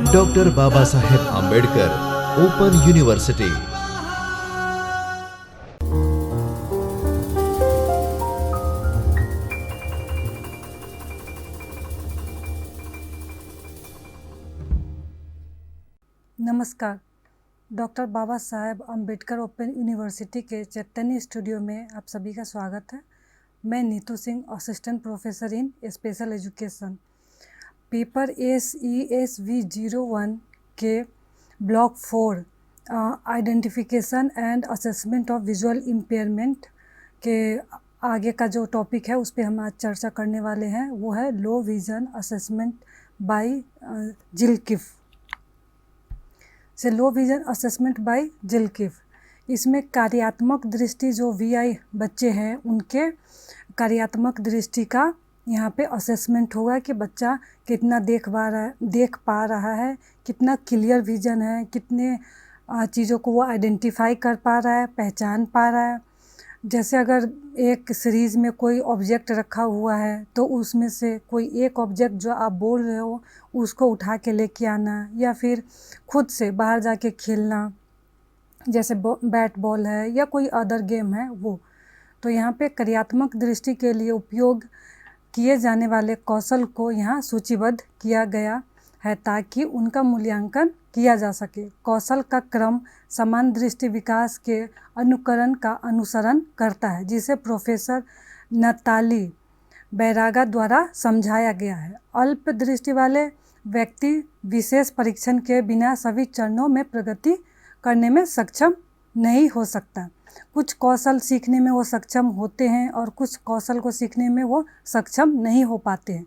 Doctor Baba Saheb Ambedkar open university. नमस्कार। Doctor Baba Saheb Ambedkar open university के चैतन्य studio में आप सभी का स्वागत है। मैं Neetu Singh, assistant professor in special education. Paper SESV01 के block 4 identification and assessment of visual impairment के आगे का जो टॉपिक है उस पर हम आज चर्चा करने वाले हैं। वो है लो विजन असेसमेंट बाय जिलकिफ से लो विजन असेसमेंट बाय जिलकिफ। इसमें कार्यात्मक दृष्टि जो VI बच्चे हैं उनके कार्यात्मक दृष्टि का यहाँ पे असेसमेंट होगा कि बच्चा कितना देख पा रहा है, कितना क्लियर विजन है, कितने चीज़ों को वो आइडेंटिफाई कर पा रहा है, पहचान पा रहा है। जैसे अगर एक सीरीज़ में कोई ऑब्जेक्ट रखा हुआ है तो उसमें से कोई एक ऑब्जेक्ट जो आप बोल रहे हो उसको उठा के लेके आना, या फिर खुद से बाहर जाके खेलना, जैसे बैट बॉल है या कोई अदर गेम है वो। तो यहाँ पे कार्यात्मक दृष्टि के लिए उपयोग किए जाने वाले कौशल को यहाँ सूचीबद्ध किया गया है ताकि उनका मूल्यांकन किया जा सके। कौशल का क्रम समान दृष्टि विकास के अनुकरण का अनुसरण करता है, जिसे प्रोफेसर नताली बैरागा द्वारा समझाया गया है। अल्प दृष्टि वाले व्यक्ति विशेष परीक्षण के बिना सभी चरणों में प्रगति करने में सक्षम नहीं हो सकता। कुछ कौशल सीखने में वो सक्षम होते हैं और कुछ कौशल को सीखने में वो सक्षम नहीं हो पाते हैं।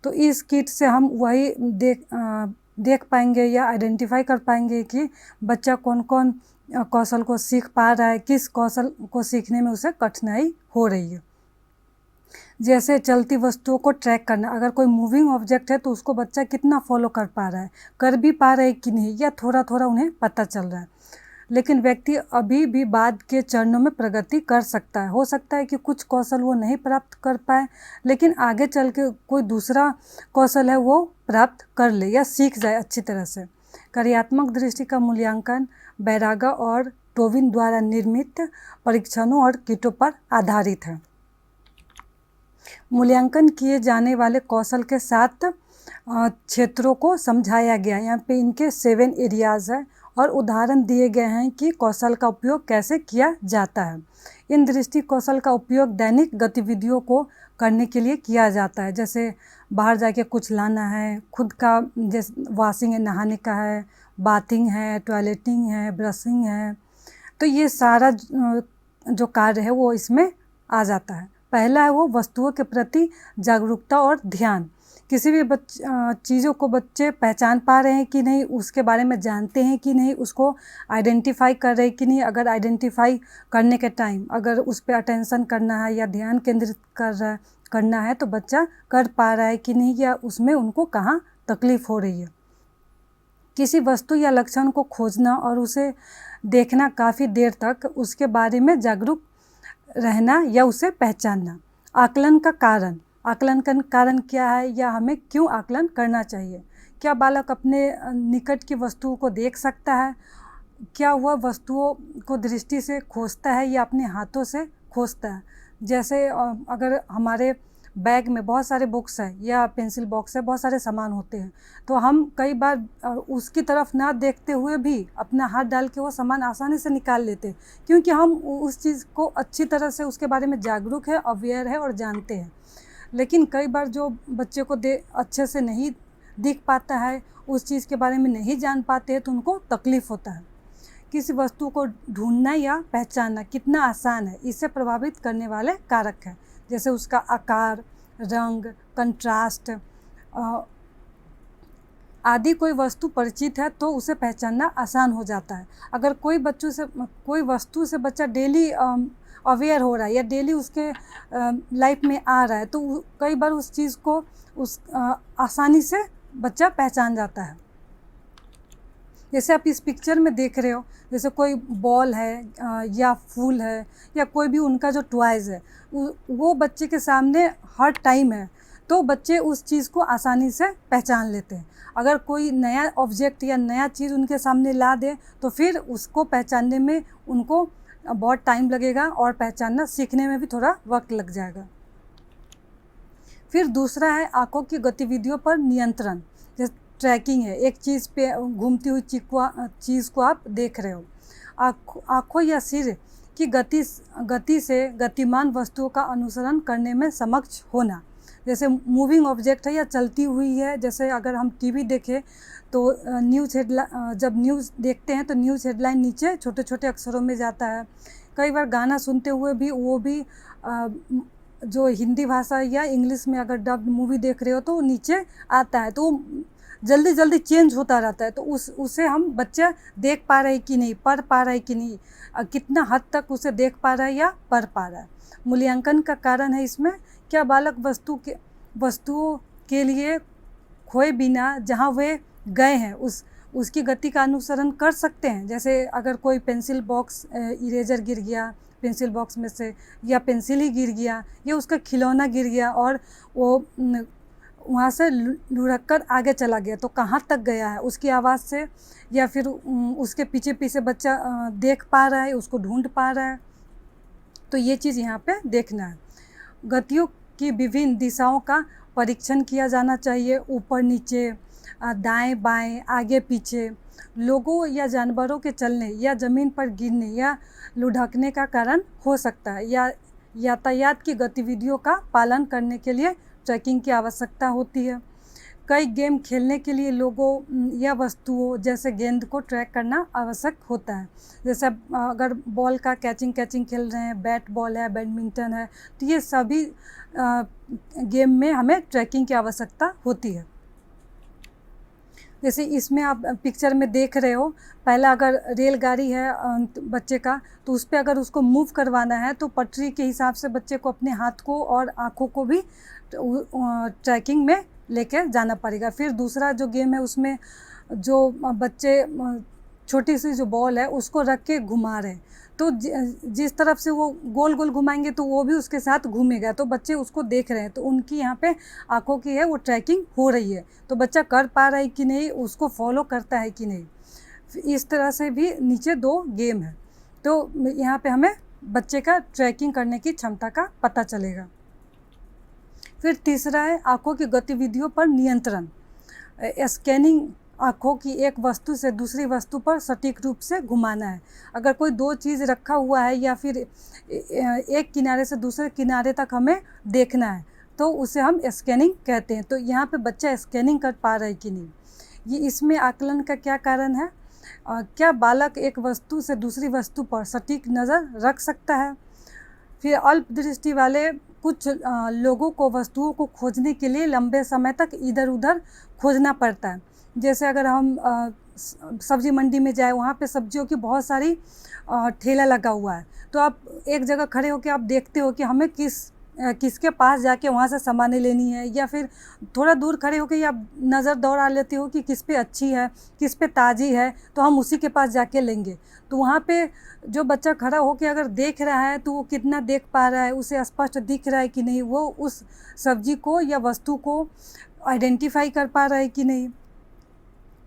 तो इस किट से हम वही देख पाएंगे या आइडेंटिफाई कर पाएंगे कि बच्चा कौन कौन कौशल को सीख पा रहा है, किस कौशल को सीखने में उसे कठिनाई हो रही है। जैसे चलती वस्तुओं को ट्रैक करना, अगर कोई मूविंग ऑब्जेक्ट है तो उसको बच्चा कितना फॉलो कर पा रहा है, कर भी पा रहा है कि नहीं, या थोड़ा थोड़ा उन्हें पता चल रहा है। लेकिन व्यक्ति अभी भी बाद के चरणों में प्रगति कर सकता है। हो सकता है कि कुछ कौशल वो नहीं प्राप्त कर पाए, लेकिन आगे चल के कोई दूसरा कौशल है वो प्राप्त कर ले या सीख जाए अच्छी तरह से। कार्यात्मक दृष्टि का मूल्यांकन बैरागा और टोविन द्वारा निर्मित परीक्षणों और किटों पर आधारित है। मूल्यांकन किए जाने वाले कौशल के 7 क्षेत्रों को समझाया गया। यहाँ पे इनके 7 एरियाज़ है और उदाहरण दिए गए हैं कि कौशल का उपयोग कैसे किया जाता है। इन दृष्टि कौशल का उपयोग दैनिक गतिविधियों को करने के लिए किया जाता है, जैसे बाहर जाके कुछ लाना है, खुद का जैसे वॉशिंग है, नहाने का है, बाथिंग है, टॉयलेटिंग है, ब्रशिंग है। तो ये सारा जो कार्य है वो इसमें आ जाता है। पहला है वो वस्तुओं के प्रति जागरूकता और ध्यान। किसी भी चीज़ों को बच्चे पहचान पा रहे हैं कि नहीं, उसके बारे में जानते हैं कि नहीं, उसको आइडेंटिफाई कर रहे हैं कि नहीं। अगर आइडेंटिफाई करने के टाइम अगर उस पर अटेंशन करना है या ध्यान केंद्रित करना है तो बच्चा कर पा रहा है कि नहीं, या उसमें उनको कहाँ तकलीफ़ हो रही है। किसी वस्तु या लक्षण को खोजना और उसे देखना काफ़ी देर तक, उसके बारे में जागरूक रहना या उसे पहचानना। आकलन का कारण क्या है या हमें क्यों आकलन करना चाहिए। क्या बालक अपने निकट की वस्तुओं को देख सकता है? क्या वह वस्तुओं को दृष्टि से खोजता है या अपने हाथों से खोजता है? जैसे अगर हमारे बैग में बहुत सारे बुक्स हैं या पेंसिल बॉक्स है, बहुत सारे सामान होते हैं, तो हम कई बार उसकी तरफ ना देखते हुए भी अपना हाथ डाल के वो सामान आसानी से निकाल लेते हैं, क्योंकि हम उस चीज़ को अच्छी तरह से उसके बारे में जागरूक है, अवेयर है और जानते हैं। लेकिन कई बार जो बच्चे को अच्छे से नहीं दिख पाता है, उस चीज़ के बारे में नहीं जान पाते हैं, तो उनको तकलीफ़ होता है। किसी वस्तु को ढूंढना या पहचानना कितना आसान है, इससे प्रभावित करने वाले कारक हैं, जैसे उसका आकार, रंग, कंट्रास्ट आदि। कोई वस्तु परिचित है तो उसे पहचानना आसान हो जाता है। अगर कोई वस्तु से बच्चा डेली अवेयर हो रहा है या डेली उसके लाइफ में आ रहा है, तो कई बार उस चीज़ को आसानी से बच्चा पहचान जाता है। जैसे आप इस पिक्चर में देख रहे हो, जैसे कोई बॉल है या फूल है या कोई भी उनका जो टॉयज़ है वो बच्चे के सामने हर टाइम है, तो बच्चे उस चीज़ को आसानी से पहचान लेते हैं। अगर कोई नया ऑब्जेक्ट या नया चीज़ उनके सामने ला दे तो फिर उसको पहचानने में उनको बहुत टाइम लगेगा और पहचानना सीखने में भी थोड़ा वक्त लग जाएगा। फिर दूसरा है आँखों की गतिविधियों पर नियंत्रण, जैसे ट्रैकिंग है, एक चीज़ पे घूमती हुई चीज़ को आप देख रहे हो। आँखों या सिर की गति से गतिमान वस्तुओं का अनुसरण करने में समक्ष होना, जैसे मूविंग ऑब्जेक्ट है या चलती हुई है। जैसे अगर हम टीवी देखें तो जब न्यूज़ देखते हैं तो न्यूज़ हेडलाइन नीचे छोटे छोटे अक्षरों में जाता है। कई बार गाना सुनते हुए भी वो भी जो हिंदी भाषा या इंग्लिश में अगर डब्ड मूवी देख रहे हो तो नीचे आता है, तो जल्दी जल्दी चेंज होता रहता है। तो उसे हम बच्चा देख पा रहे कि नहीं, पढ़ पा रहे कि नहीं, कितना हद तक उसे देख पा रहा है या पढ़ पा रहा है। मूल्यांकन का कारण है इसमें, क्या बालक वस्तुओं के लिए खोए बिना जहाँ वे गए हैं उसकी गति का अनुसरण कर सकते हैं। जैसे अगर कोई पेंसिल बॉक्स इरेजर गिर गया पेंसिल बॉक्स में से, या पेंसिल ही गिर गया, या उसका खिलौना गिर गया और वो वहाँ से लुढ़क कर आगे चला गया, तो कहाँ तक गया है उसकी आवाज़ से, या फिर उसके पीछे पीछे बच्चा देख पा रहा है, उसको ढूंढ पा रहा है। तो ये चीज़ यहाँ पे देखना है। गतियों की विभिन्न दिशाओं का परीक्षण किया जाना चाहिए, ऊपर नीचे, दाएं बाएं, आगे पीछे। लोगों या जानवरों के चलने या ज़मीन पर गिरने या लुढ़कने का कारण हो सकता है, या यातायात की गतिविधियों का पालन करने के लिए ट्रैकिंग की आवश्यकता होती है। कई गेम खेलने के लिए लोगों या वस्तुओं जैसे गेंद को ट्रैक करना आवश्यक होता है। जैसे अगर बॉल का कैचिंग खेल रहे हैं, बैट बॉल है, बैडमिंटन है, तो ये सभी गेम में हमें ट्रैकिंग की आवश्यकता होती है। जैसे इसमें आप पिक्चर में देख रहे हो, पहला अगर रेलगाड़ी है बच्चे का, तो उस पर अगर उसको मूव करवाना है तो पटरी के हिसाब से बच्चे को अपने हाथ को और आँखों को भी ट्रैकिंग में लेके जाना पड़ेगा। फिर दूसरा जो गेम है उसमें जो बच्चे छोटी सी जो बॉल है उसको रख के घुमा रहे हैं, तो जिस तरफ से वो गोल गोल घुमाएंगे तो वो भी उसके साथ घूमेगा, तो बच्चे उसको देख रहे हैं, तो उनकी यहाँ पे आँखों की है वो ट्रैकिंग हो रही है, तो बच्चा कर पा रहा है कि नहीं, उसको फॉलो करता है कि नहीं। इस तरह से भी नीचे 2 गेम है, तो यहाँ पे हमें बच्चे का ट्रैकिंग करने की क्षमता का पता चलेगा। फिर तीसरा है आँखों की गतिविधियों पर नियंत्रण। स्कैनिंग आँखों की एक वस्तु से दूसरी वस्तु पर सटीक रूप से घुमाना है। अगर कोई 2 चीज़ रखा हुआ है या फिर एक किनारे से दूसरे किनारे तक हमें देखना है तो उसे हम स्कैनिंग कहते हैं। तो यहाँ पे बच्चा स्कैनिंग कर पा रहा है कि नहीं, ये इसमें आकलन का क्या कारण है। क्या बालक एक वस्तु से दूसरी वस्तु पर सटीक नज़र रख सकता है। फिर अल्प दृष्टि वाले कुछ लोगों को वस्तुओं को खोजने के लिए लंबे समय तक इधर उधर खोजना पड़ता है। जैसे अगर हम सब्जी मंडी में जाए, वहाँ पे सब्जियों की बहुत सारी ठेला लगा हुआ है, तो आप एक जगह खड़े होकर आप देखते हो कि हमें किसके पास जाके वहाँ से सामानें लेनी है, या फिर थोड़ा दूर खड़े होकर आप नज़र दौड़ा लेते हो कि किस पे अच्छी है, किस पे ताज़ी है, तो हम उसी के पास जाके लेंगे। तो वहाँ पे जो बच्चा खड़ा होकर अगर देख रहा है तो वो कितना देख पा रहा है, उसे स्पष्ट दिख रहा है कि नहीं, वो उस सब्जी को या वस्तु को आइडेंटिफाई कर पा रहा है कि नहीं।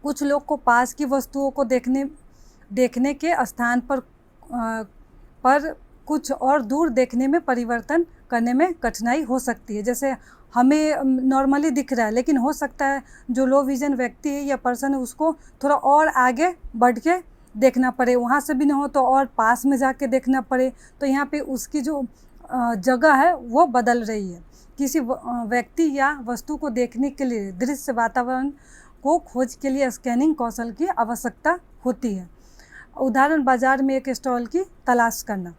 कुछ लोग को पास की वस्तुओं को देखने के स्थान पर कुछ और दूर देखने में परिवर्तन करने में कठिनाई हो सकती है। जैसे हमें नॉर्मली दिख रहा है, लेकिन हो सकता है जो लो विजन व्यक्ति है या पर्सन है उसको थोड़ा और आगे बढ़ के देखना पड़े, वहाँ से भी ना हो तो और पास में जाके देखना पड़े, तो यहाँ पे उसकी जो जगह है वो बदल रही है। किसी व्यक्ति या वस्तु को देखने के लिए दृश्य वातावरण को खोज के लिए स्कैनिंग कौशल की आवश्यकता होती है। उदाहरण, बाजार में एक स्टॉल की तलाश करना।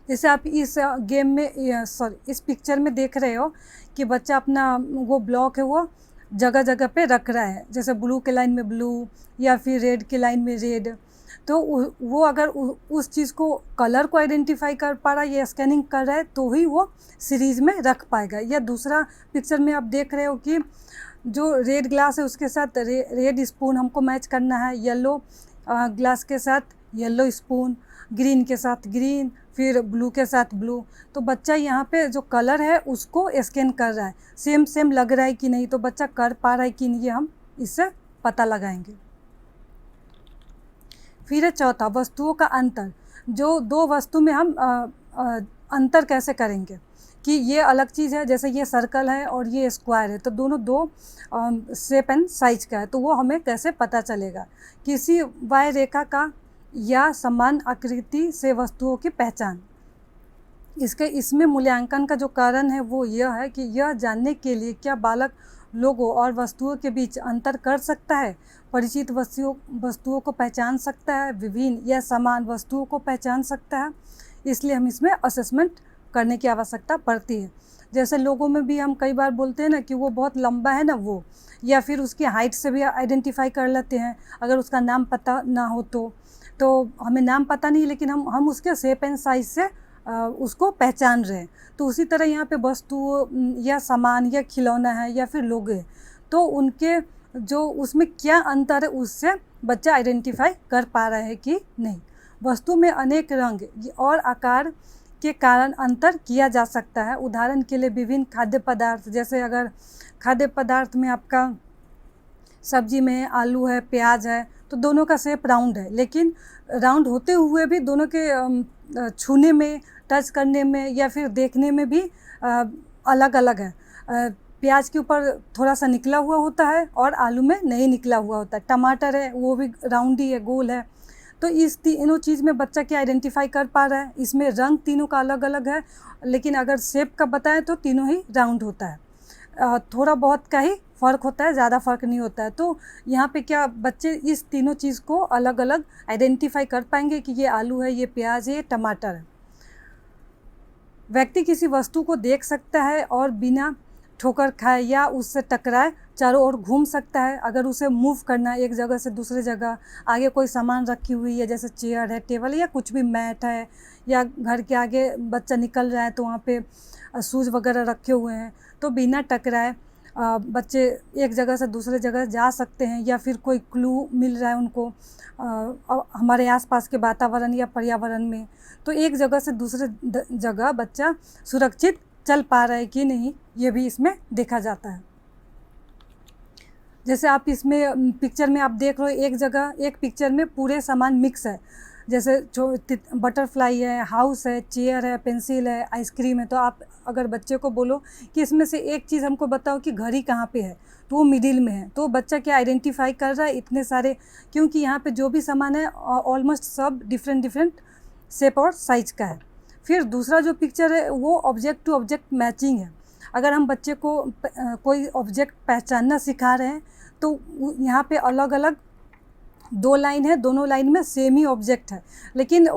जैसे आप इस गेम में इस पिक्चर में देख रहे हो कि बच्चा अपना वो ब्लॉक है वो जगह जगह पे रख रहा है, जैसे ब्लू के लाइन में ब्लू या फिर रेड के लाइन में रेड। तो वो अगर उस चीज़ को कलर को आइडेंटिफाई कर पा रहा है या स्कैनिंग कर रहा है तो ही वो सीरीज़ में रख पाएगा। या दूसरा पिक्चर में आप देख रहे हो कि जो रेड ग्लास है उसके साथ रेड स्पून हमको मैच करना है, येलो ग्लास के साथ येलो स्पून, ग्रीन के साथ ग्रीन, फिर ब्लू के साथ ब्लू, तो बच्चा यहाँ पे जो कलर है उसको स्कैन कर रहा है, सेम सेम लग रहा है कि नहीं, तो बच्चा कर पा रहा है कि नहीं, ये हम इससे पता लगाएंगे। फिर है चौथा, वस्तुओं का अंतर। जो दो वस्तु में हम अंतर कैसे करेंगे कि ये अलग चीज़ है, जैसे ये सर्कल है और ये स्क्वायर है, तो दोनों दो शेप एंड साइज का है, तो वो हमें कैसे पता चलेगा। किसी वाय रेखा का या समान आकृति से वस्तुओं की पहचान। इसमें मूल्यांकन का जो कारण है वो यह है कि यह जानने के लिए क्या बालक लोगों और वस्तुओं के बीच अंतर कर सकता है, परिचित वस्तुओं को पहचान सकता है, विभिन्न या समान वस्तुओं को पहचान सकता है, इसलिए हम इसमें असेसमेंट करने की आवश्यकता पड़ती है। जैसे लोगों में भी हम कई बार बोलते हैं ना कि वो बहुत लंबा है ना वो, या फिर उसकी हाइट से भी आइडेंटिफाई कर लेते हैं, अगर उसका नाम पता ना हो तो हमें नाम पता नहीं, लेकिन हम उसके शेप एंड साइज से उसको पहचान रहे हैं। तो उसी तरह यहाँ पे वस्तु या सामान या खिलौना है या फिर लोग हैं, तो उनके जो उसमें क्या अंतर है उससे बच्चा आइडेंटिफाई कर पा रहा है कि नहीं। वस्तु में अनेक रंग और आकार के कारण अंतर किया जा सकता है। उदाहरण के लिए विभिन्न खाद्य पदार्थ, जैसे अगर खाद्य पदार्थ में आपका सब्जी में आलू है, प्याज है, तो दोनों का शेप राउंड है, लेकिन राउंड होते हुए भी दोनों के छूने में, टच करने में या फिर देखने में भी अलग अलग है। प्याज के ऊपर थोड़ा सा निकला हुआ होता है और आलू में नहीं निकला हुआ होता है। टमाटर है वो भी राउंड ही है, गोल है। तो इस तीनों चीज़ में बच्चा क्या आइडेंटिफाई कर पा रहा है, इसमें रंग तीनों का अलग अलग है, लेकिन अगर शेप का बताएं तो तीनों ही राउंड होता है। थोड़ा बहुत का ही फ़र्क होता है, ज़्यादा फ़र्क नहीं होता है। तो यहाँ पे क्या बच्चे इस तीनों चीज़ को अलग अलग आइडेंटिफाई कर पाएंगे कि ये आलू है, ये प्याज है, ये टमाटर है। व्यक्ति किसी वस्तु को देख सकता है और बिना ठोकर खाए या उससे टकराए चारों ओर घूम सकता है। अगर उसे मूव करना है एक जगह से दूसरी जगह, आगे कोई सामान रखी हुई है जैसे चेयर है, टेबल या कुछ भी, मैट है, या घर के आगे बच्चा निकल रहा है तो वहाँ पे शूज़ वगैरह रखे हुए हैं, तो बिना टकराए बच्चे एक जगह से दूसरे जगह जा सकते हैं। या फिर कोई क्लू मिल रहा है उनको हमारे आसपास के वातावरण या पर्यावरण में, तो एक जगह से दूसरे जगह बच्चा सुरक्षित चल पा रहा है कि नहीं, ये भी इसमें देखा जाता है। जैसे आप इसमें पिक्चर में आप देख रहे हो, एक जगह एक पिक्चर में पूरे सामान मिक्स है, जैसे जो बटरफ्लाई है, हाउस है, चेयर है, पेंसिल है, आइसक्रीम है। तो आप अगर बच्चे को बोलो कि इसमें से एक चीज़ हमको बताओ कि घड़ी कहाँ पे है, तो वो मिडिल में है, तो बच्चा क्या आइडेंटिफाई कर रहा है इतने सारे, क्योंकि यहाँ पे जो भी सामान है ऑलमोस्ट सब डिफरेंट शेप और साइज का है। फिर दूसरा जो पिक्चर है वो ऑब्जेक्ट टू ऑब्जेक्ट मैचिंग है। अगर हम बच्चे को कोई ऑब्जेक्ट पहचानना सिखा रहे हैं तो यहाँ पे अलग अलग दो लाइन है, दोनों लाइन में सेम ही ऑब्जेक्ट है, लेकिन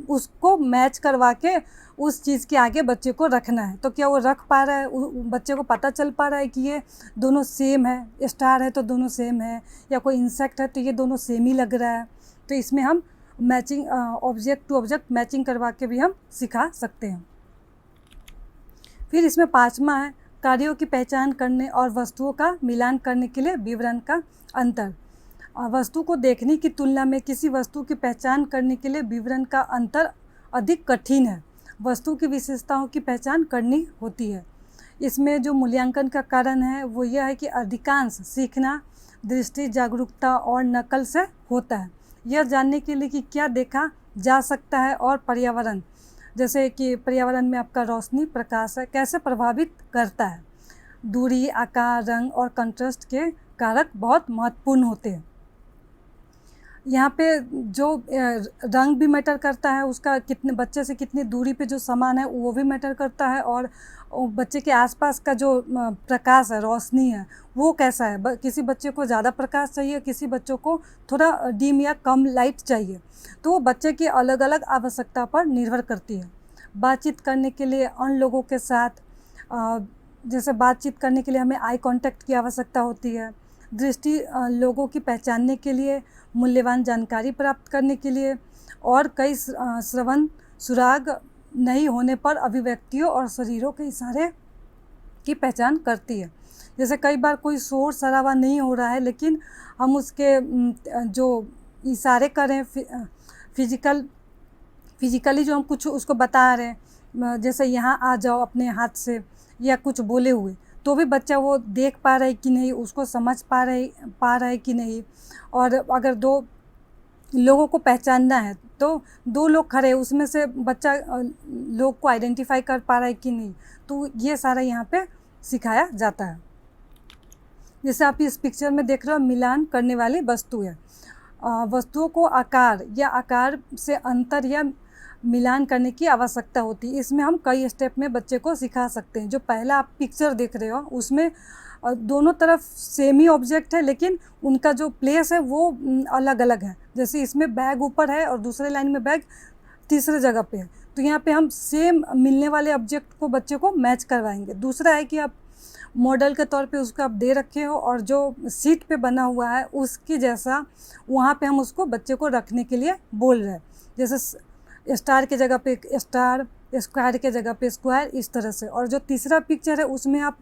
उसको मैच करवा के उस चीज़ के आगे बच्चे को रखना है। तो क्या वो रख पा रहा है, बच्चे को पता चल पा रहा है कि ये दोनों सेम है, स्टार है तो दोनों सेम है, या कोई इंसेक्ट है तो ये दोनों सेम ही लग रहा है। तो इसमें हम matching, object to object matching करवा के भी हम सिखा सकते हैं। फिर इसमें पाँचवा है कार्यों की पहचान करने और वस्तुओं का मिलान करने के लिए विवरण का अंतर। वस्तु को देखने की तुलना में किसी वस्तु की पहचान करने के लिए विवरण का अंतर अधिक कठिन है। वस्तु की विशेषताओं की पहचान करनी होती है। इसमें जो मूल्यांकन का कारण है वो यह है कि अधिकांश सीखना दृष्टि, जागरूकता और नकल से होता है। यह जानने के लिए कि क्या देखा जा सकता है और पर्यावरण, जैसे कि पर्यावरण में आपका रोशनी, प्रकाश है, कैसे प्रभावित करता है। दूरी, आकार, रंग और कंट्रास्ट के कारक बहुत महत्वपूर्ण होते हैं। यहाँ पे जो रंग भी मैटर करता है, उसका कितने बच्चे से कितनी दूरी पे जो सामान है वो भी मैटर करता है, और बच्चे के आसपास का जो प्रकाश है, रोशनी है, वो कैसा है। किसी बच्चे को ज़्यादा प्रकाश चाहिए, किसी बच्चों को थोड़ा डिम या कम लाइट चाहिए, तो वो बच्चे की अलग अलग आवश्यकता पर निर्भर करती है। बातचीत करने के लिए अन्य लोगों के साथ, जैसे बातचीत करने के लिए हमें आई कांटेक्ट की आवश्यकता होती है। दृष्टि लोगों की पहचानने के लिए, मूल्यवान जानकारी प्राप्त करने के लिए, और कई श्रवण सुराग नहीं होने पर अभिव्यक्तियों और शरीरों के इशारे की पहचान करती है। जैसे कई बार कोई शोर शराबा नहीं हो रहा है, लेकिन हम उसके जो इशारे करें, फिजिकली जो हम कुछ उसको बता रहे हैं, जैसे यहाँ आ जाओ अपने हाथ से, या कुछ बोले हुए, तो भी बच्चा वो देख पा रहा है कि नहीं, उसको समझ पा रहा है कि नहीं। और अगर दो लोगों को पहचानना है तो दो लोग खड़े हैं, उसमें से बच्चा लोग को आइडेंटिफाई कर पा रहा है कि नहीं, तो ये सारा यहाँ पे सिखाया जाता है। जैसे आप इस पिक्चर में देख रहे हो, मिलान करने वाली वस्तु है। वस्तुओं को आकार या आकार से अंतर या मिलान करने की आवश्यकता होती है। इसमें हम कई स्टेप में बच्चे को सिखा सकते हैं। जो पहला आप पिक्चर देख रहे हो उसमें दोनों तरफ सेम ही ऑब्जेक्ट है, लेकिन उनका जो प्लेस है वो अलग अलग है। जैसे इसमें बैग ऊपर है और दूसरे लाइन में बैग तीसरे जगह पे है, तो यहाँ पे हम सेम मिलने वाले ऑब्जेक्ट को बच्चे को मैच करवाएंगे। दूसरा है कि आप मॉडल के तौर पे उसको आप दे रखे हो और जो सीट पे बना हुआ है उसकी जैसा वहाँ पे हम उसको बच्चे को रखने के लिए बोल रहे हैं। जैसे स्टार के जगह पे स्टार, स्क्वायर के जगह पे स्क्वायर, इस तरह से। और जो तीसरा पिक्चर है उसमें आप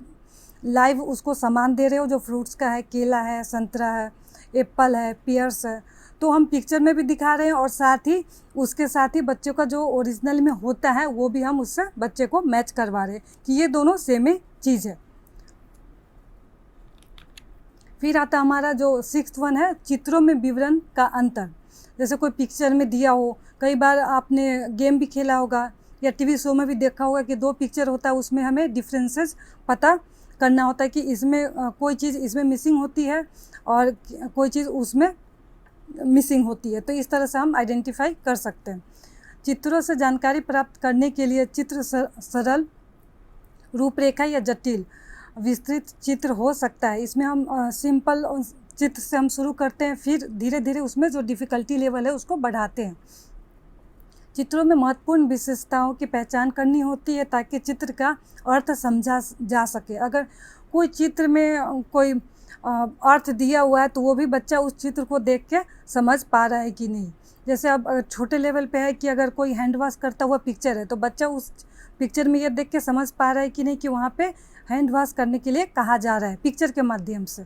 लाइव उसको सामान दे रहे हो, जो फ्रूट्स का है, केला है, संतरा है, एप्पल है, पियर्स है, तो हम पिक्चर में भी दिखा रहे हैं और साथ ही उसके साथ ही बच्चों का जो ओरिजिनल में होता है वो भी हम उससे बच्चे को मैच करवा रहे हैं कि ये दोनों सेम ही चीज़ है। फिर आता हमारा जो 6th वन है, चित्रों में विवरण का अंतर। जैसे कोई पिक्चर में दिया हो, कई बार आपने गेम भी खेला होगा या टीवी शो में भी देखा होगा कि दो पिक्चर होता है, उसमें हमें डिफरेंसेस पता करना होता है कि इसमें कोई चीज़ इसमें मिसिंग होती है और कोई चीज़ उसमें मिसिंग होती है। तो इस तरह से हम आइडेंटिफाई कर सकते हैं। चित्रों से जानकारी प्राप्त करने के लिए चित्र सरल, रूपरेखा या जटिल, विस्तृत चित्र हो सकता है। इसमें हम सिंपल चित्र से हम शुरू करते हैं, फिर धीरे धीरे उसमें जो डिफ़िकल्टी लेवल है उसको बढ़ाते हैं। चित्रों में महत्वपूर्ण विशेषताओं की पहचान करनी होती है ताकि चित्र का अर्थ समझा जा सके। अगर कोई चित्र में कोई अर्थ दिया हुआ है तो वो भी बच्चा उस चित्र को देख के समझ पा रहा है कि नहीं। जैसे अब छोटे लेवल पे है कि अगर कोई हैंड वॉश करता हुआ पिक्चर है तो बच्चा उस पिक्चर में ये देख के समझ पा रहा है कि नहीं कि वहाँ पे हैंड वॉश करने के लिए कहा जा रहा है पिक्चर के माध्यम से।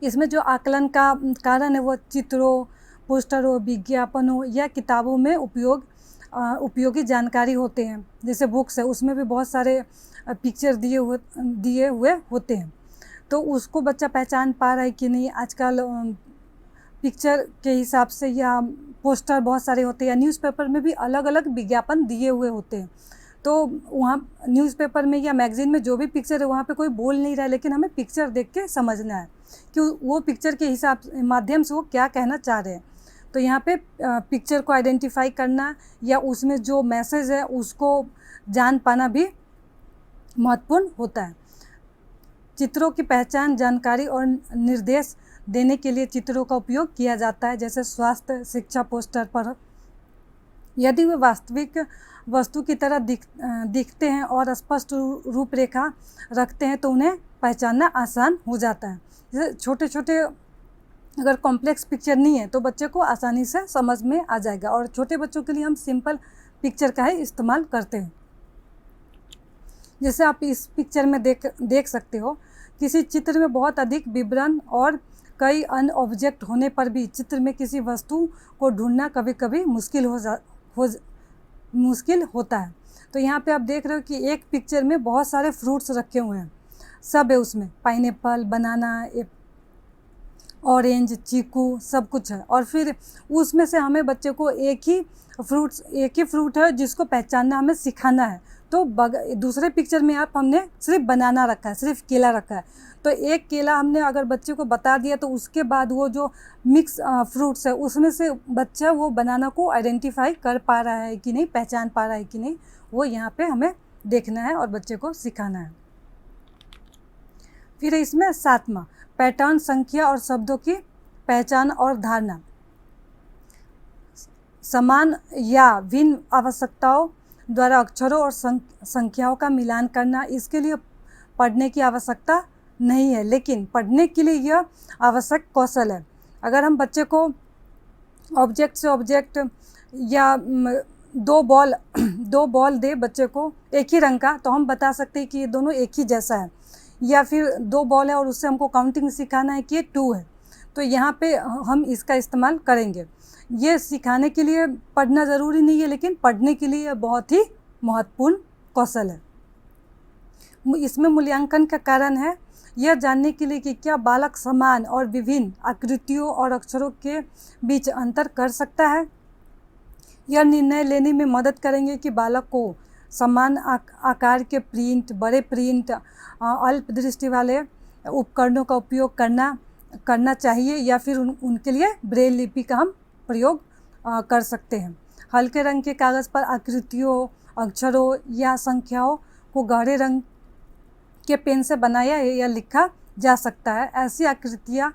इसमें जो आकलन का कारण है वो चित्रों, पोस्टरों, विज्ञापनों या किताबों में उपयोगी जानकारी होते हैं। जैसे बुक्स है उसमें भी बहुत सारे पिक्चर दिए हुए होते हैं, तो उसको बच्चा पहचान पा रहा है कि नहीं। आजकल पिक्चर के हिसाब से या पोस्टर बहुत सारे होते हैं, या न्यूज़पेपर में भी अलग अलग विज्ञापन दिए हुए होते हैं। तो वहाँ न्यूज़पेपर में या मैगज़ीन में जो भी पिक्चर है वहाँ पे कोई बोल नहीं रहा है, लेकिन हमें पिक्चर देख के समझना है कि वो पिक्चर के हिसाब माध्यम से वो क्या कहना चाह रहे हैं। तो यहाँ पे पिक्चर को आइडेंटिफाई करना या उसमें जो मैसेज है उसको जान पाना भी महत्वपूर्ण होता है। चित्रों की पहचान, जानकारी और निर्देश देने के लिए चित्रों का उपयोग किया जाता है। जैसे स्वास्थ्य, शिक्षा पोस्टर पर यदि वे वास्तविक वस्तु की तरह दिखते हैं और स्पष्ट रूपरेखा रखते हैं तो उन्हें पहचानना आसान हो जाता है। जैसे छोटे छोटे अगर कॉम्प्लेक्स पिक्चर नहीं है तो बच्चे को आसानी से समझ में आ जाएगा, और छोटे बच्चों के लिए हम सिंपल पिक्चर का ही इस्तेमाल करते हैं। जैसे आप इस पिक्चर में देख सकते हो, किसी चित्र में बहुत अधिक विवरण और कई अन्य ऑब्जेक्ट होने पर भी चित्र में किसी वस्तु को ढूंढना कभी कभी मुश्किल होता है। तो यहाँ पे आप देख रहे हो कि एक पिक्चर में बहुत सारे फ्रूट्स रखे हुए हैं, सब है उसमें, पाइनएप्पल, बनाना, ऑरेंज, चीकू, सब कुछ है। और फिर उसमें से हमें बच्चे को एक ही फ्रूट है जिसको पहचानना हमें सिखाना है। तो दूसरे पिक्चर में हमने सिर्फ बनाना रखा है, सिर्फ केला रखा है। तो एक केला हमने अगर बच्चे को बता दिया तो उसके बाद वो जो मिक्स फ्रूट्स है उसमें से बच्चा वो बनाना को आइडेंटिफाई कर पा रहा है कि नहीं, पहचान पा रहा है कि नहीं, वो यहाँ पे हमें देखना है और बच्चे को सिखाना है। फिर इसमें 7वां पैटर्न, संख्या और शब्दों की पहचान और धारणा। समान या भिन्न आवश्यकताओं द्वारा अक्षरों और संख्याओं का मिलान करना। इसके लिए पढ़ने की आवश्यकता नहीं है, लेकिन पढ़ने के लिए यह आवश्यक कौशल है। अगर हम बच्चे को ऑब्जेक्ट से ऑब्जेक्ट या दो बॉल दे बच्चे को एक ही रंग का, तो हम बता सकते हैं कि ये दोनों एक ही जैसा है। या फिर 2 बॉल है और उससे हमको काउंटिंग सिखाना है कि ये 2 है, तो यहाँ पे हम इसका इस्तेमाल करेंगे। ये सिखाने के लिए पढ़ना ज़रूरी नहीं है, लेकिन पढ़ने के लिए बहुत ही महत्वपूर्ण कौशल है। इसमें मूल्यांकन का कारण है यह जानने के लिए कि क्या बालक समान और विभिन्न आकृतियों और अक्षरों के बीच अंतर कर सकता है। यह निर्णय लेने में मदद करेंगे कि बालक को समान आकार के प्रिंट, बड़े प्रिंट, अल्प दृष्टि वाले उपकरणों का उपयोग करना चाहिए या फिर उनके लिए ब्रेल लिपि का हम प्रयोग कर सकते हैं। हल्के रंग के कागज़ पर आकृतियों, अक्षरों या संख्याओं को गहरे रंग के पेन से बनाया या लिखा जा सकता है। ऐसी आकृतियाँ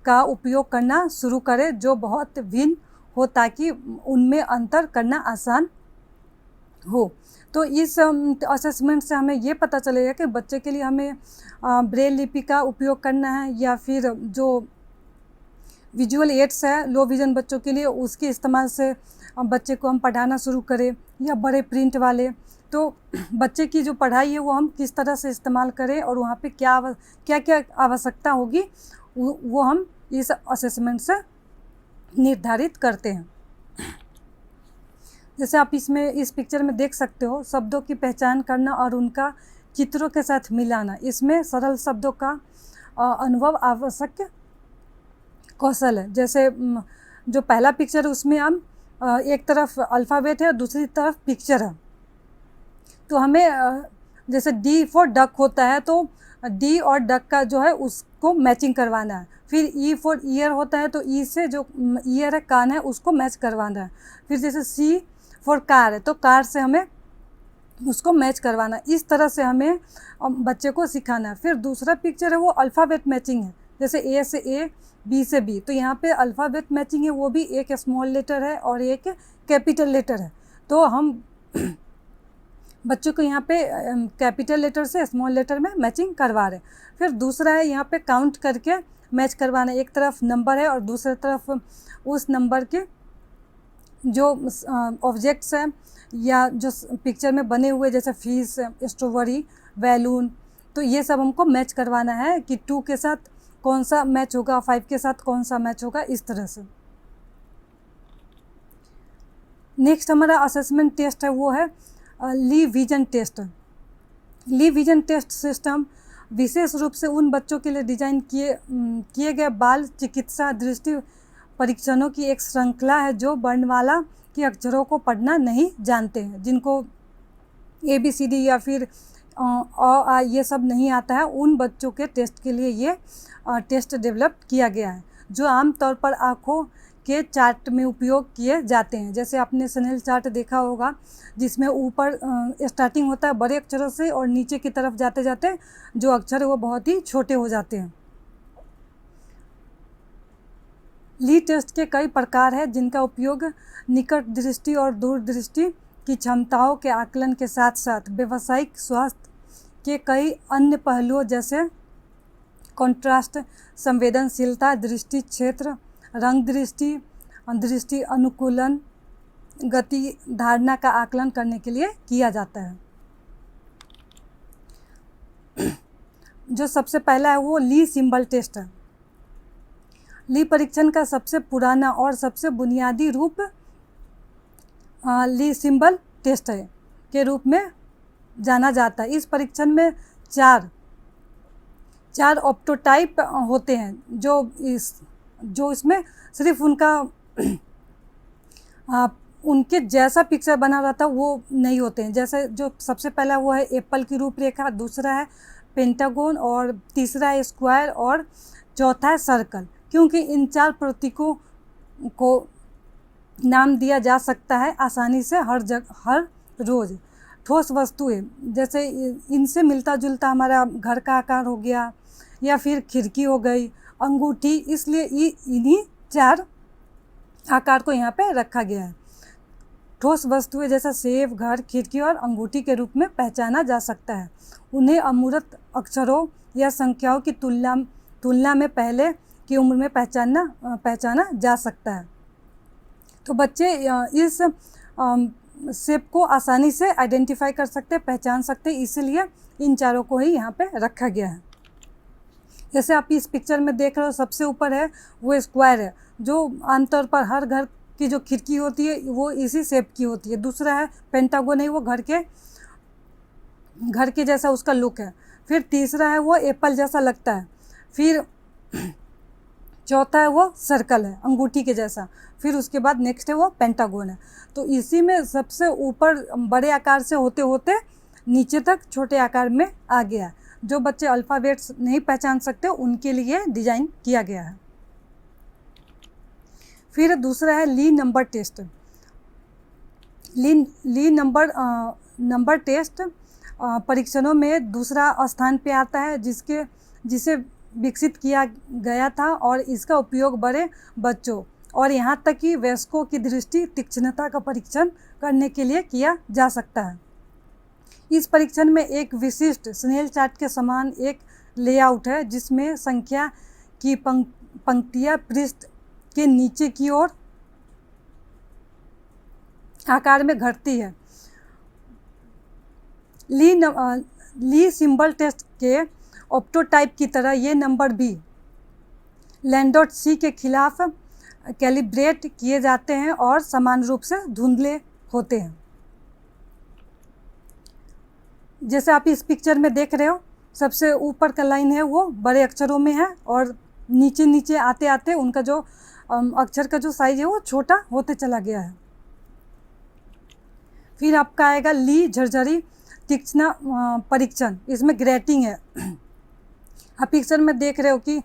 का उपयोग करना शुरू करें जो बहुत भिन्न हो, ताकि उनमें अंतर करना आसान हो। तो इस असेसमेंट से हमें ये पता चलेगा कि बच्चे के लिए हमें ब्रेल लिपि का उपयोग करना है या फिर जो विजुअल एड्स है लो विज़न बच्चों के लिए, उसके इस्तेमाल से बच्चे को हम पढ़ाना शुरू करें, या बड़े प्रिंट वाले। तो बच्चे की जो पढ़ाई है वो हम किस तरह से इस्तेमाल करें और वहाँ पे क्या क्या आवश्यकता होगी वो हम इस असेसमेंट से निर्धारित करते हैं। जैसे आप इस पिक्चर में देख सकते हो, शब्दों की पहचान करना और उनका चित्रों के साथ मिलाना, इसमें सरल शब्दों का अनुभव आवश्यक कौशल है। जैसे जो पहला पिक्चर है उसमें हम एक तरफ अल्फ़ाबेट है और दूसरी तरफ पिक्चर है, तो हमें जैसे डी फॉर डक होता है तो डी और डक का जो है उसको मैचिंग करवाना है। फिर ई फॉर ईयर होता है तो ई से जो ईयर है, कान है, उसको मैच करवाना है। फिर जैसे सी फॉर कार है तो कार से हमें उसको मैच करवाना है। इस तरह से हमें बच्चे को सिखाना है। फिर दूसरा पिक्चर है वो अल्फ़ाबेट मैचिंग है, जैसे ए से ए, बी से बी, तो यहाँ पे अल्फ़ाबेट मैचिंग है, वो भी एक स्मॉल लेटर है और एक कैपिटल लेटर है। तो हम बच्चों को यहाँ पे कैपिटल लेटर से स्मॉल लेटर में मैचिंग करवा रहे हैं। फिर दूसरा है यहाँ पे काउंट करके मैच करवाना, एक तरफ नंबर है और दूसरी तरफ उस नंबर के जो ऑब्जेक्ट्स हैं या जो पिक्चर में बने हुए, जैसे फिश, स्ट्रॉबेरी, बैलून, तो ये सब हमको मैच करवाना है कि 2 के साथ कौन सा मैच होगा, 5 के साथ कौन सा मैच होगा, इस तरह से। नेक्स्ट हमारा असेसमेंट टेस्ट है वो है ली विजन टेस्ट। ली विजन टेस्ट सिस्टम विशेष रूप से उन बच्चों के लिए डिज़ाइन किए गए बाल चिकित्सा दृष्टि परीक्षणों की एक श्रृंखला है जो वर्णमाला के अक्षरों को पढ़ना नहीं जानते हैं, जिनको ABCD या फिर अ ये सब नहीं आता है। उन बच्चों के टेस्ट के लिए ये टेस्ट डेवलप किया गया है, जो आमतौर पर आँखों के चार्ट में उपयोग किए जाते हैं। जैसे आपने स्नेल चार्ट देखा होगा, जिसमें ऊपर स्टार्टिंग होता है बड़े अक्षरों से और नीचे की तरफ जाते जाते जो अक्षर है वो बहुत ही छोटे हो जाते हैं। ली टेस्ट के कई प्रकार हैं, जिनका उपयोग निकट दृष्टि और दूर दृष्टि की क्षमताओं के आकलन के साथ साथ व्यावसायिक स्वास्थ्य के कई अन्य पहलुओं जैसे कॉन्ट्रास्ट, संवेदनशीलता, दृष्टि क्षेत्र, रंग दृष्टि, दृष्टि अनुकूलन, गति, धारणा का आकलन करने के लिए किया जाता है। जो सबसे पहला है वो ली सिंबल टेस्ट है। ली परीक्षण का सबसे पुराना और सबसे बुनियादी रूप ली सिंबल टेस्ट है के रूप में जाना जाता है। इस परीक्षण में चार ऑप्टोटाइप होते हैं, जो इसमें सिर्फ उनके जैसा पिक्चर बना रहता वो नहीं होते हैं। जैसे जो सबसे पहला वो है एप्पल की रूपरेखा, दूसरा है पेंटागन और तीसरा है स्क्वायर और चौथा है सर्कल। क्योंकि इन 4 प्रतीकों को नाम दिया जा सकता है आसानी से हर रोज़। ठोस वस्तुएं, जैसे इनसे मिलता जुलता हमारा घर का आकार हो गया या फिर खिड़की हो गई, अंगूठी, इसलिए इन्हीं 4 आकार को यहाँ पे रखा गया है। ठोस वस्तुएं जैसा सेब, घर, खिड़की और अंगूठी के रूप में पहचाना जा सकता है। उन्हें अमूर्त अक्षरों या संख्याओं की तुलना में पहले की उम्र में पहचाना जा सकता है। तो बच्चे इस शेप को आसानी से आइडेंटिफाई कर सकते हैं, पहचान सकते हैं, इसीलिए इन 4 को ही यहाँ पे रखा गया है। जैसे आप इस पिक्चर में देख रहे हो, सबसे ऊपर है वो स्क्वायर है, जो आमतौर पर हर घर की जो खिड़की होती है वो इसी शेप की होती है। दूसरा है पेंटागन है, वो घर के जैसा उसका लुक है। फिर तीसरा है वो एप्पल जैसा लगता है। फिर चौथा है वो सर्कल है, अंगूठी के जैसा। फिर उसके बाद नेक्स्ट है वो पेंटागन है। तो इसी में सबसे ऊपर बड़े आकार से होते होते नीचे तक छोटे आकार में आ गया। जो बच्चे अल्फ़ाबेट्स नहीं पहचान सकते उनके लिए डिज़ाइन किया गया है। फिर दूसरा है ली नंबर टेस्ट। ली नंबर टेस्ट परीक्षणों में दूसरा स्थान पे आता है, जिसे विकसित किया गया था और इसका उपयोग बड़े बच्चों और यहाँ तक कि वयस्कों की दृष्टि तीक्ष्णता का परीक्षण करने के लिए किया जा सकता है। इस परीक्षण में एक विशिष्ट स्नेल चार्ट के समान एक लेआउट है, जिसमें संख्या की पंक्तियाँ पृष्ठ के नीचे की ओर आकार में घटती है। ली सिंबल टेस्ट के ऑप्टोटाइप की तरह ये नंबर भी लैंडोट सी के खिलाफ कैलिब्रेट किए जाते हैं और समान रूप से धुंधले होते हैं। जैसे आप इस पिक्चर में देख रहे हो, सबसे ऊपर का लाइन है वो बड़े अक्षरों में है और नीचे नीचे आते आते उनका जो अक्षर का जो साइज है वो छोटा होते चला गया है। फिर आपका आएगा ली झरझरी तीक्ष्ण परीक्षण। इसमें ग्रेटिंग है। आप पिक्चर में देख रहे हो कि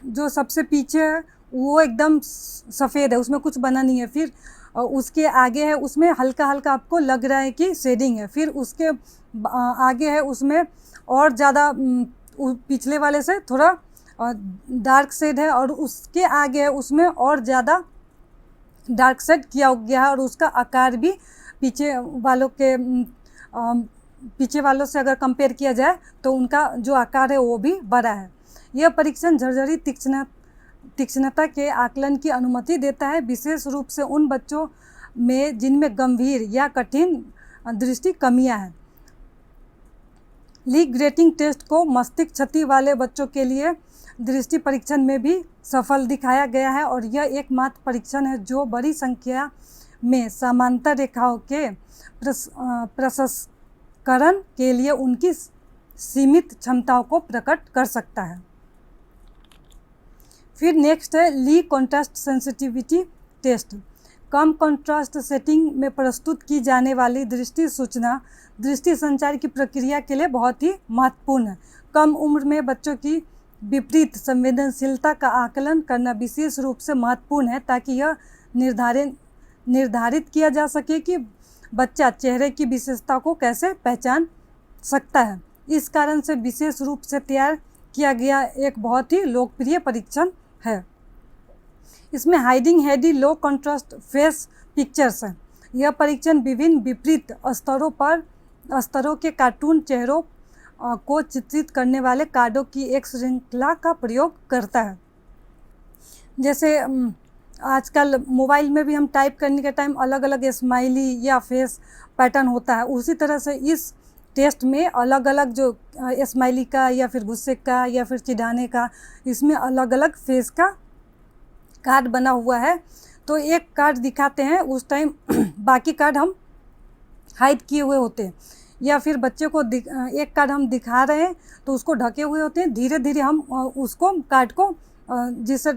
जो सबसे पीछे है वो एकदम सफ़ेद है, उसमें कुछ बना नहीं है। फिर उसके आगे है, उसमें हल्का हल्का आपको लग रहा है कि शेडिंग है। फिर उसके आगे है, उसमें और ज़्यादा पिछले वाले से थोड़ा डार्क शेड है, और उसके आगे है उसमें और ज़्यादा डार्क शेड किया गया है, और उसका आकार भी पीछे वालों से अगर कंपेयर किया जाए तो उनका जो आकार है वो भी बड़ा है। यह परीक्षण झरझरी तीक्ष्णता के आकलन की अनुमति देता है, विशेष रूप से उन बच्चों में जिनमें गंभीर या कठिन दृष्टि कमियां हैं। ली ग्रेटिंग टेस्ट को मस्तिष्क क्षति वाले बच्चों के लिए दृष्टि परीक्षण में भी सफल दिखाया गया है, और यह एकमात्र परीक्षण है जो बड़ी संख्या में समांतर रेखाओं के प्रसंस्करण के लिए उनकी सीमित क्षमताओं को प्रकट कर सकता है। फिर नेक्स्ट है ली कॉन्ट्रास्ट सेंसिटिविटी टेस्ट। कम कॉन्ट्रास्ट सेटिंग में प्रस्तुत की जाने वाली दृष्टि सूचना दृष्टि संचार की प्रक्रिया के लिए बहुत ही महत्वपूर्ण है। कम उम्र में बच्चों की विपरीत संवेदनशीलता का आकलन करना विशेष रूप से महत्वपूर्ण है, ताकि यह निर्धारित किया जा सके कि बच्चा चेहरे की विशेषता को कैसे पहचान सकता है। इस कारण से विशेष रूप से तैयार किया गया एक बहुत ही लोकप्रिय परीक्षण है। इसमें हाइडिंग हेडी लो कंट्रास्ट फेस पिक्चर्स है। यह परीक्षण विभिन्न विपरीत स्तरों के कार्टून चेहरों को चित्रित करने वाले कार्डों की एक श्रृंखला का प्रयोग करता है। जैसे आजकल मोबाइल में भी हम टाइप करने के टाइम अलग अलग स्माइली या फेस पैटर्न होता है, उसी तरह से इस टेस्ट में अलग अलग जो स्माइली का या फिर गुस्से का या फिर चिढ़ाने का, इसमें अलग अलग फेस का कार्ड बना हुआ है। तो एक कार्ड दिखाते हैं, उस टाइम बाकी कार्ड हम हाइड किए हुए होते हैं, या फिर बच्चे को एक कार्ड हम दिखा रहे हैं तो उसको ढके हुए होते हैं। धीरे धीरे हम उसको कार्ड को जिससे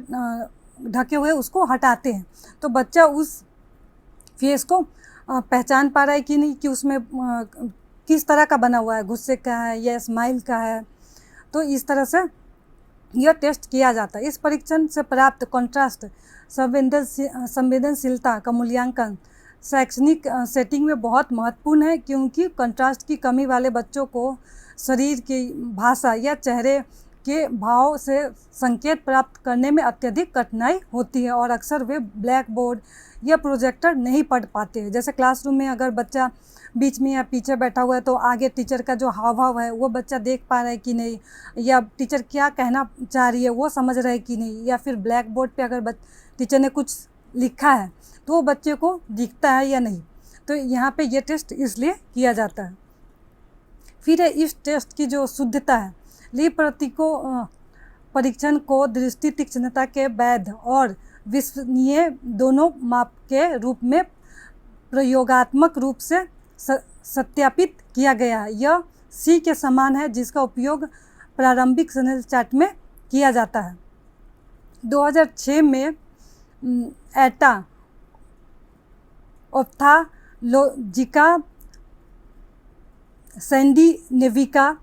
ढके हुए उसको हटाते हैं, तो बच्चा उस फेस को पहचान पा रहा है कि नहीं, कि उसमें किस तरह का बना हुआ है, गुस्से का है या स्माइल का है। तो इस तरह से यह टेस्ट किया जाता है। इस परीक्षण से प्राप्त कॉन्ट्रास्ट संवेदनशीलता का मूल्यांकन शैक्षणिक सेटिंग में बहुत महत्वपूर्ण है, क्योंकि कंट्रास्ट की कमी वाले बच्चों को शरीर की भाषा या चेहरे के भाव से संकेत प्राप्त करने में अत्यधिक कठिनाई होती है, और अक्सर वे ब्लैक बोर्ड या प्रोजेक्टर नहीं पढ़ पाते हैं। जैसे क्लासरूम में अगर बच्चा बीच में या पीछे बैठा हुआ है तो आगे टीचर का जो हाव भाव है वो बच्चा देख पा रहा है कि नहीं, या टीचर क्या कहना चाह रही है वो समझ रहा है कि नहीं, या फिर ब्लैक बोर्ड पे अगर टीचर ने कुछ लिखा है तो वो बच्चे को दिखता है या नहीं। तो यहाँ पे ये टेस्ट इसलिए किया जाता है। फिर है इस टेस्ट की जो शुद्धता है। ली प्रतीकों परीक्षण को दृष्टि तीक्ष्णता के वैध और विश्वसनीय दोनों माप के रूप में प्रयोगात्मक रूप से सत्यापित किया गया। यह सी के समान है, जिसका उपयोग प्रारंभिक स्नेल चार्ट में किया जाता है। 2006 में एटा ऑप्थाल्मोलॉजिका स्कैंडिनेविका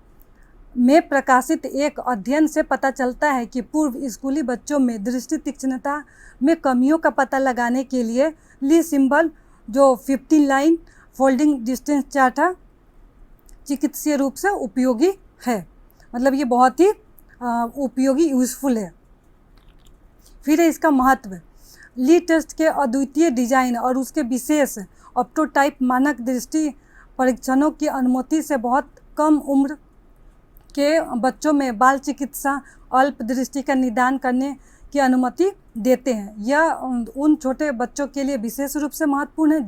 में प्रकाशित एक अध्ययन से पता चलता है कि पूर्व स्कूली बच्चों में दृष्टि तीक्ष्णता में कमियों का पता लगाने के लिए ली सिंबल, जो 15 लाइन फोल्डिंग डिस्टेंस चार्ट है, चिकित्सीय रूप से उपयोगी है। मतलब ये बहुत ही उपयोगी, यूज़फुल है। फिर है इसका महत्व। ली टेस्ट के अद्वितीय डिजाइन और उसके विशेष ऑप्टोटाइप मानक दृष्टि परीक्षणों की अनुमति से बहुत कम उम्र के बच्चों में बाल चिकित्सा अल्प दृष्टि का निदान करने की अनुमति देते हैं। यह उन छोटे बच्चों के लिए विशेष रूप से महत्वपूर्ण है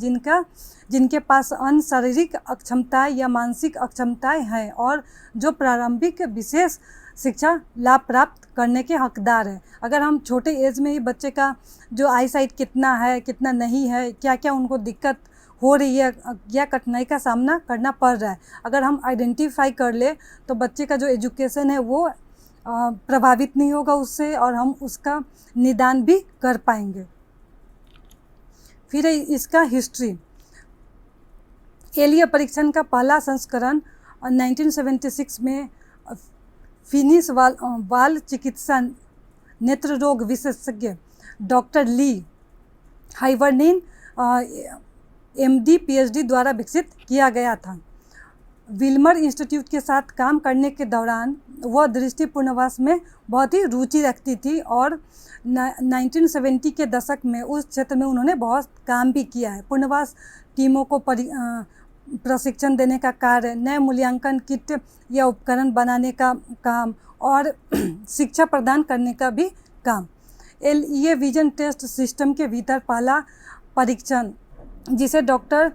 जिनके पास अन्य शारीरिक अक्षमताएं या मानसिक अक्षमताएं हैं और जो प्रारंभिक विशेष शिक्षा लाभ प्राप्त करने के हकदार है। अगर हम छोटे एज में ही बच्चे का जो आई साइट कितना है, कितना नहीं है, क्या क्या उनको दिक्कत हो रही है या कठिनाई का सामना करना पड़ रहा है, अगर हम आइडेंटिफाई कर ले तो बच्चे का जो एजुकेशन है वो प्रभावित नहीं होगा उससे, और हम उसका निदान भी कर पाएंगे। फिर इसका हिस्ट्री। एलिय परीक्षण का पहला संस्करण 1976 में फिनिश बाल चिकित्सा नेत्र रोग विशेषज्ञ डॉक्टर ली हाइवर्निन MD PhD द्वारा विकसित किया गया था। विल्मर इंस्टीट्यूट के साथ काम करने के दौरान वह दृष्टि पुनर्वास में बहुत ही रुचि रखती थी और 1970 के दशक में उस क्षेत्र में उन्होंने बहुत काम भी किया है। पुनर्वास टीमों को प्रशिक्षण देने का कार्य, नए मूल्यांकन किट या उपकरण बनाने का काम और शिक्षा प्रदान करने का भी काम। ये विजन टेस्ट सिस्टम के भीतर पहला परीक्षण जिसे डॉक्टर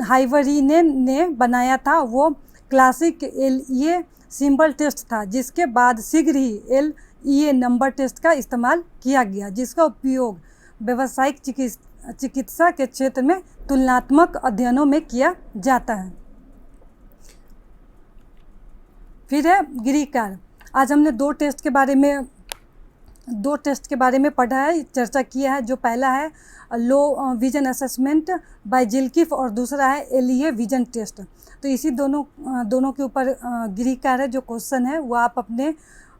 हाइवरिनेन ने बनाया था वो क्लासिक LEA सिंबल टेस्ट था, जिसके बाद शीघ्र ही LEA नंबर टेस्ट का इस्तेमाल किया गया, जिसका उपयोग व्यावसायिक चिकित्सा के क्षेत्र में तुलनात्मक अध्ययनों में किया जाता है। फिर है गिरिकार। आज हमने दो टेस्ट के बारे में पढ़ा है, चर्चा किया है। जो पहला है लो विजन असेसमेंट बाय जिलकिफ और दूसरा है LEA विजन टेस्ट। तो इसी दोनों के ऊपर गिरिकार है। जो क्वेश्चन है वो आप अपने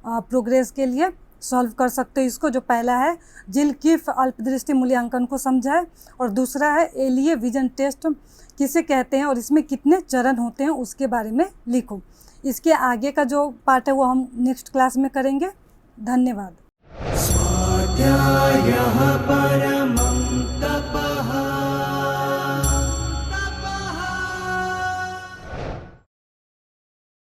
प्रोग्रेस के लिए सॉल्व कर सकते हो। इसको जो पहला है जिलकिफ अल्पदृष्टि मूल्यांकन को समझा है और दूसरा है LEA विजन टेस्ट किसे कहते हैं और इसमें कितने चरण होते हैं उसके बारे में लिखो। इसके आगे का जो पार्ट है वो हम नेक्स्ट क्लास में करेंगे। धन्यवाद।